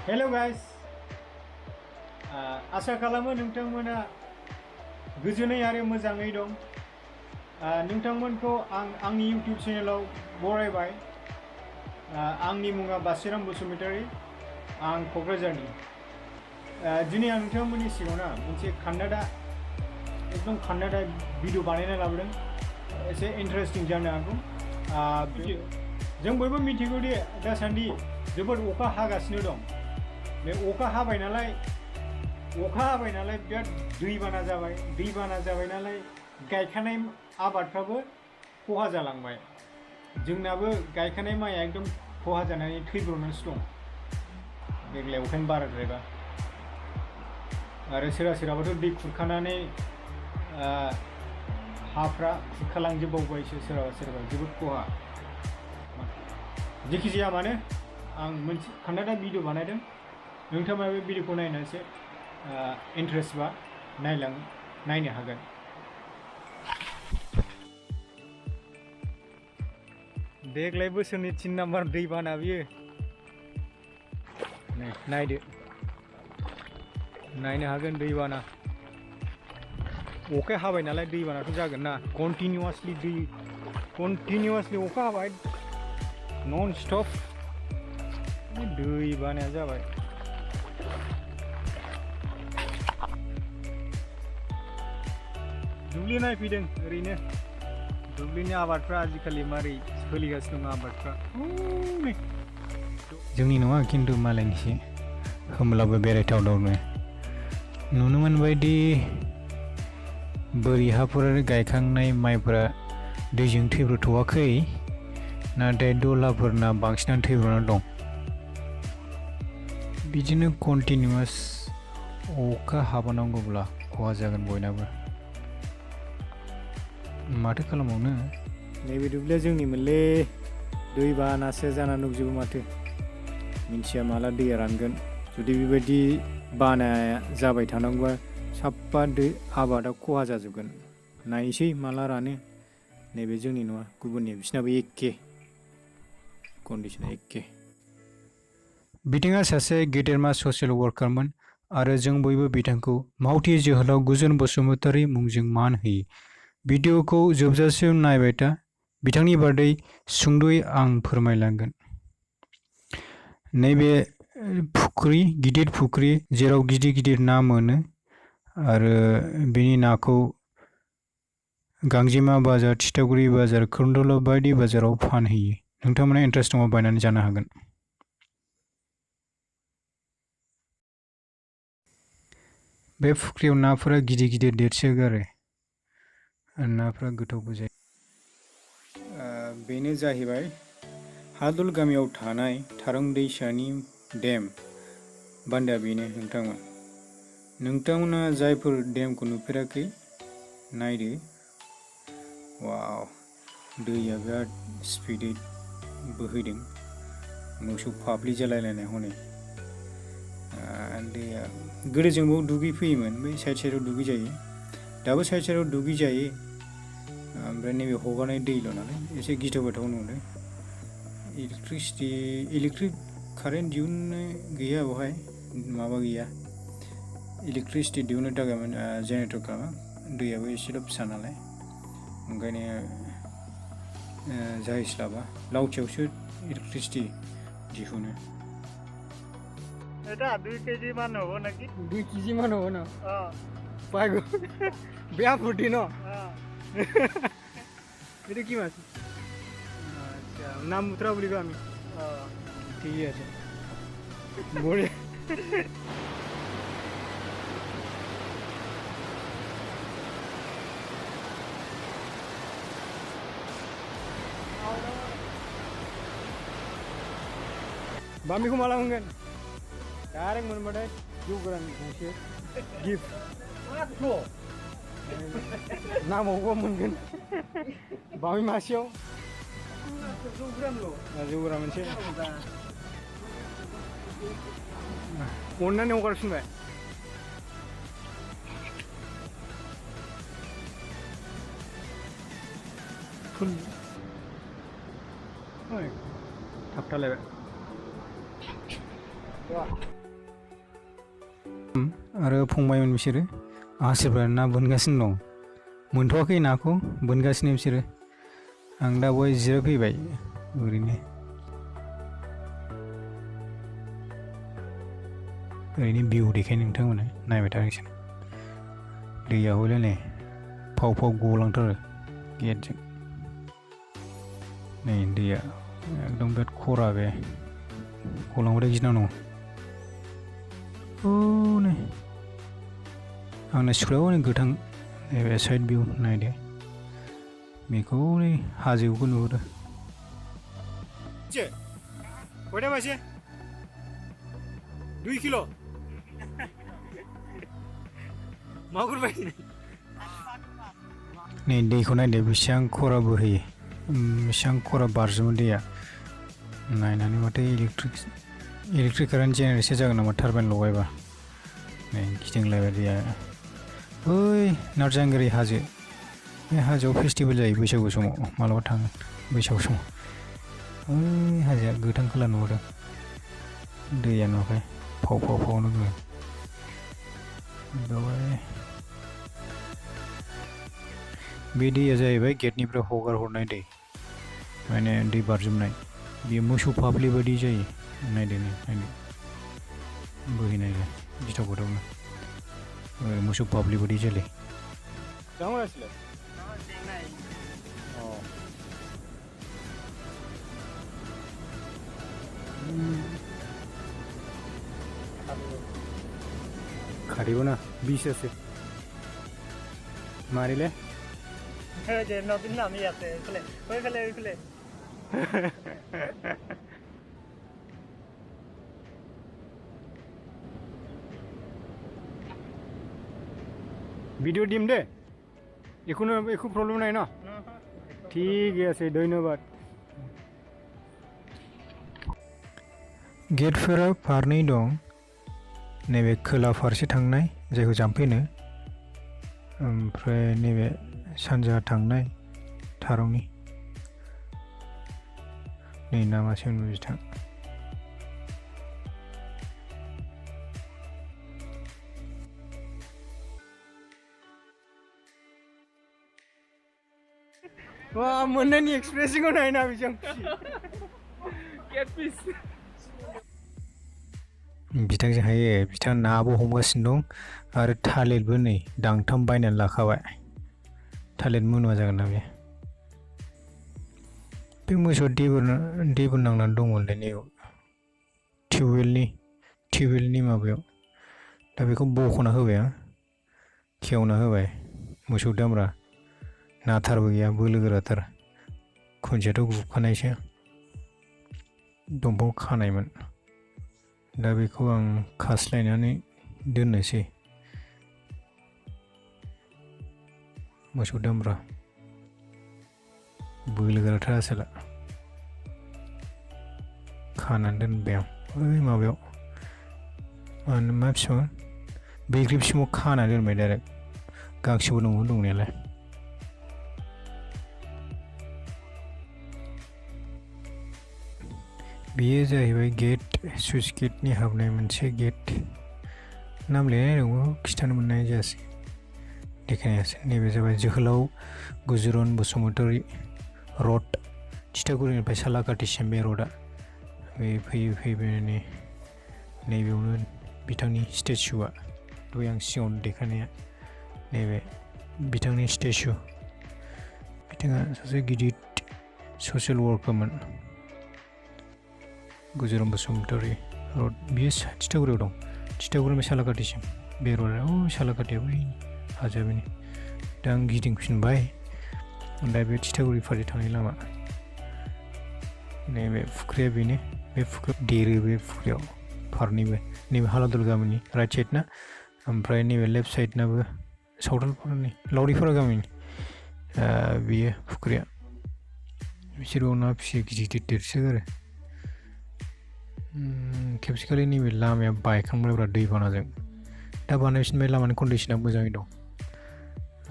Hello guys आशा खालामो नोंथांमोना गोजोनै आरो मोजाङै दं। नोंथांमोनखौ आंनि इउटिउब चेनेलाव बरायबाय। आंनि मुङा बासिराम बसुमतारी, आं क'क्राझारनि। दिनै आं नोंथांमोननि सिगाङाव मोनसे एकदम खान्नादा भिडिअ बानायना लाबोदों। एसे इन्टारेस्टिं जानो हागौ। जों बयबो मिथिगौ दि दासान्दि जोबोद अखा हागासिनो दं। बे अखा हाबाय नालाय बिराद दैबाना जाबाय नालाय गायखानाय आबादफ्राबो खहा जालांबाय। जोंनाबो गायखानाय माइया एकदम खहा जानानै थैब्रनानैसो दं देग्लाय अखायानो बाराद्रायबा। आरो सोरबाथ' दै खुरखानानै हाफ्रा खुरखालांजोबबावबायसो सोरबा जोबोद खहा। जेखि जाया मानो आं मोनसे खान्दादा भिडिअ बानायदों। नोंथाङा बे भिडिअखौ नायनानैसो इन्टारेस्ट बा नायनो हागोन। देग्लाय बोसोरनि 3 नाम्बार दैबाना बियो। नायदो, नायनो हागोन दैबाना। अखाया हाबाय नालाय दैबानाथ' जागोन ना। कन्टिनिउवासलि अखा हाबाय नन स्टप, दैबानाया जाबाय। दुब्लि नायफैदों ओरैनो। दुब्लिनि आबादफ्रा आजिखालि मारै सोलिगासिनो दं आबादफ्रा। जोंनि नङा खिन्थु मालायनिसो, होमब्लाबो बेरायथावनो। नुनो मोनबायदि बोरि हाफोर गायखांनाय माइफोरा दैजों थैब्रथ'वाखै, नाथाय दलहाफोरना बांसिनानो थैब्रनानै दं। बिदिनो कन्टिनिउवास अखा हाबावनांगौब्ला खहा जागोन बयनाबो। माथो खालामबावनो, नैबे दुब्लिया जोंनिमोनलै। दैबानासो जाना दंजोबो माथो। मिन्थिया माला दैया रानगोन। जुदि बेबायदि बानाया जाबाय थानांगौबा साफ्फा आबादा खहा जाजोबगोन। नायसै माला रानो। नैबे जोंनि नङा, गुबुननि, बिसिनाबो एखे कन्डिसना एखे। बिथाङा सासे गेदेरमा ससियेल वर्कारमोन आरो जों बयबो बिथांखौ मावथि जोहोलाव गुजोन बसुमतारी मुंजों मान होयो। भिडिअखौ जोबजासिम नायबाय था। बिथांनि बादै सुंद'यै आं फोरमायलांगोन। नैबे गिदिर फुख्रि जेराव गिदिर ना मोनो आरो बेनि नाखौ गांजेमा बाजार, थिथागुरि बाजार, खोरन्दुला बायदि बाजाराव फानहैयो। नोंथांमोना इन्टारेस्ट दंबा बायनानै जानो हागोन। बे फुख्रियाव नाफोरा गिदिर देरसोगारो। नाफोरा गोथावबो जायो। बेनो जाहैबाय हादल गामियाव थानाय थारं दैसानि डेम बान्दोआ बेनो। नोंथांमोना जायफोर डेमखौ नुफेराखै नायदो। वाव, दैया बिराद स्पिडै बोहैदों। मोसौ फाफ्लि जालायलायनाय हनै। दैया गोदो जोंबो दुगैफैयोमोन, बै साइडआव दुगैजायो। दाबो साइडआव दुगैजायो। ओमफ्राय नैबे हगारनाय दैल' नालाय एसे गिथाव बाथाव नुदों। इलेक्ट्रिक कारेन्ट दिहुननो गैया बेवहाय, माबा गैया। इलेक्ट्रिसिटि दिहुननो थाखाय जेनेरेटर खालामा। दैयाबो एसेल' फिसा नालाय ओंखायनो जाहैस्लाबा। लावथियावसो इलेक्ट्रिसिटि दिहुनो। এটা 2 কেজি মান হ'ব নেকি? 2 কেজি মান হ'ব ন? পাই গ'ল। বেয়া ফূৰ্তি ন? এইটো কি মাছ? আচ্ছা, নাম মুত্ৰা বুলি কওঁ আমি। ঠিকেই আছে, বঢ়িয়া। बामिखौ माला मोनगोन? डाइरेक्ट मोनबाथाय जौ गोरान गंसे गिफ्ट। नामावबो मोनगोन बामि मासेयाव जौ गोरान मोनसे अननानै हगारफिनबाय। थाबथालायबाय। आरो फंबायमोन बिसोरो आसोरफ्रा ना बोनगासिनो दं मोनथ'वाखै नाखौ बोनगासिनो बिसोरो आं दा बहाय जिरायफैबाय ओरैनो भिउ देखायनो नोंथांमोननो नायबाय था नोंसोर दैया हयले नै फाव फाव गलांथारो गेटजों नै दैया एकदम बिराद खरा बे गलांबाथाय गिनांगौ नै आंना स्कुलाव नै गोथां नैबे साइड भिउ नायदो बेखौ नै हाजोखौ नुहुरो खयथा मासे 2 किल' मागुर बायदि नै दैखौ नायदो बेसेबां खरा बोहैयो बेसेबां खरा बारजुमो दैया नायनानै माथो इलेक्ट्रिक कारेन्ट जेनेरेटसो जागोन नामा टारबाइन लगायबा नै गिदिंलायबाय दैया ओइ नारजांगिरि हाजो बे हाजोआव फेस्टिभेल जायो बैसागु समाव मालाबा थाङो बैसागु समाव ओइ हाजोआ गोथां खालार नुहुरदों दैया नुवाखै फाव फाव फावनो बेवहाय बे दैया जाहैबाय गेटनिफ्राय हगार हरनाय दै माने दै बारजुमनाय बेयो मोसौ फाफ्लि बायदि जायो नायदो नायदो बोहैनाय गिथाव गोथावनो मोसौ फाफ्लि बायदि जायो খাটিব না বিষ আছে মারিলে যে নদীর নামই আছে ওই ফেলে ভিডিও দিম দে একো প্রবলেম নাই ন ঠিক আছে ধন্যবাদ गेटफोरा फारनै दं नैबे खोला फारसे थांनाय जायखौ जाम्फै होनो ओमफ्राय नैबे सानजा थांनाय थारंनि नै नामासो होनो बिथां वा मोननायनि एक्सप्रेसनखौ नायना बेसेबां केटफिश बिथांजों हायो बिथाङा नाबो हमगासिनो दं आरो थालिरबो नै दांथाम बायनानै लाखाबाय थालिर मोनवा जागोन ना बे मोसौआ दैबो नांनानै दंमोनलै नै टिउबवेलनि माबायाव दा बेखौ बख'ना होबाय आं खेवना होबाय मोसौ दामब्रा नाथारबो गैया बोलो गोराथार खुन्थियाथ' गुखानायसो दंफां खानायमोन दा बेखौ आं खास्लायनानै दोननोसै मोसौ दामब्रा बोलो गोराथार आसोला खानानै दोनबाय आं ओइ माबायाव मा बिफां बैग्रि बिफाङाव खानानै दोनबाय डाइरेक्ट गांसोबो दङ दंनायालाय बेयो जाहैबाय गेट सुइस गेटनि हाबनाय मोनसे गेट नाम लिरनाय दङ खिथानो मोननाय जायासै देखायनायासै नैबे जाबाय जोहोलाव गुजुरन बसुमतारी रड थिथागुरिनिफ्राय सालाकाटिसिम बे रडआ बे फैनानै नैबेयावनो बिथांनि स्टेचुआ दहाय आं सिगाङाव देखायनाया नैबे बिथांनि स्टेचु बिथाङा सासे गिदिर ससियेल वर्कारमोन गुजुरन बसुमतारी रड बियो थिथागुरियाव दं थिथागुरिनिफ्राय सालाकाटिसिम बे रडआ सालाकाटिया बै हाजोआ बेनो दा आं गिदिंफिनबाय दा बे थिथागुरि फारसे थांनाय लामा नैबे फुख्रिया बेनो बे फुख्रियाव देरो बे फुख्रियाव फारनैबो नैबे हालादुर गामिनि राइट साइड ना ओमफ्राय नैबे लेफ्ट साइडनाबो सावथालफोरनि लावरिफारा गामिनि बेयो फुख्रिया बिसोरबो ना फिसियो गिदिर देरसोगारो खेबसेखालि नैबे लामाया बायखांबायब्रा दैबानाजों दा बानायफिनबाय लामानि कन्डिसना मोजाङै दं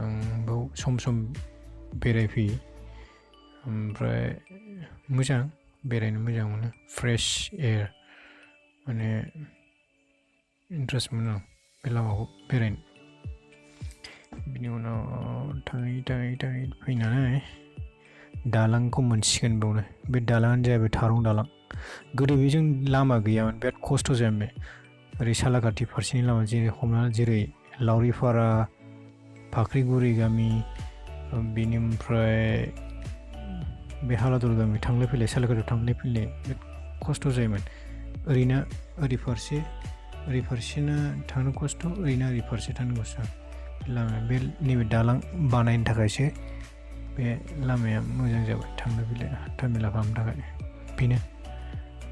आं बेयाव सम सम बेरायफैयो ओमफ्राय मोजां बेरायनो मोजां मोनो फ्रेश एयार माने इन्ट्रेस्ट मोनो आं बे लामाखौ बेरायनो बिनि उनाव थाङै फैनानै दालांखौ मोनसिगोन बावनो बे दालाङानो जाहैबाय थारं दालां गोदो बेजों लामा गैयामोन बिराद खस्थ' जायोमोन बे ओरै सालाकाथि फारसेनि लामा जेरै लावरिपारा फाख्रिगुरि गामि बेनिफ्राय बे हालादल गामि थांलाय फैलाय सालाकाथियाव थांलाय फैलाय बिराद खस्थ' जायोमोन ओरै फारसेना थांनो खस्थ' ओरै फारसे थांनो खस्थ' लामा बे नैबे दालां बानायनो थाखायसो बे लामाया मोजां जाबाय थांलाय फैलाय हान्थामेला खालामनो थाखाय बेनो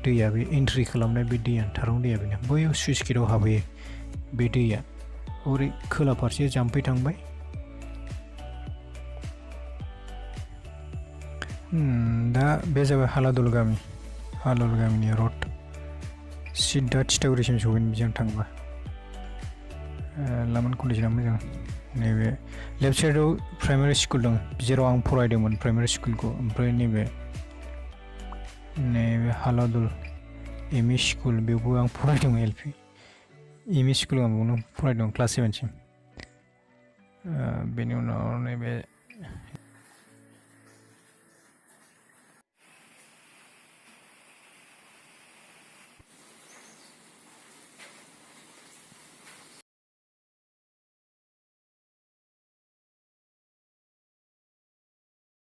दैया बे एन्ट्रि खालामनाय बे दैया थारं दैया बेनो बैयाव सुइस गेटआव हाबहैयो बे दैया ओरै खोला फारसे जाम्फै थांबाय दा बे जाबाय हालादल गामिनि रड सिदा थिथागुरिसिम सहैनो बेजों थांबा लामानि कन्डिसना मोजां नैबे लेफ्ट साइडआव प्राइमारि स्कुल दं जेराव आं फरायदोंमोन प्राइमारि स्कुलखौ ओमफ्राय नैबे हालादल एम इ स्कुल बेयावबो आं फरायदोंमोन एम इ स्कुलाव आं बेयावनो फरायदों क्लास 7सिम बेनि उनाव नैबे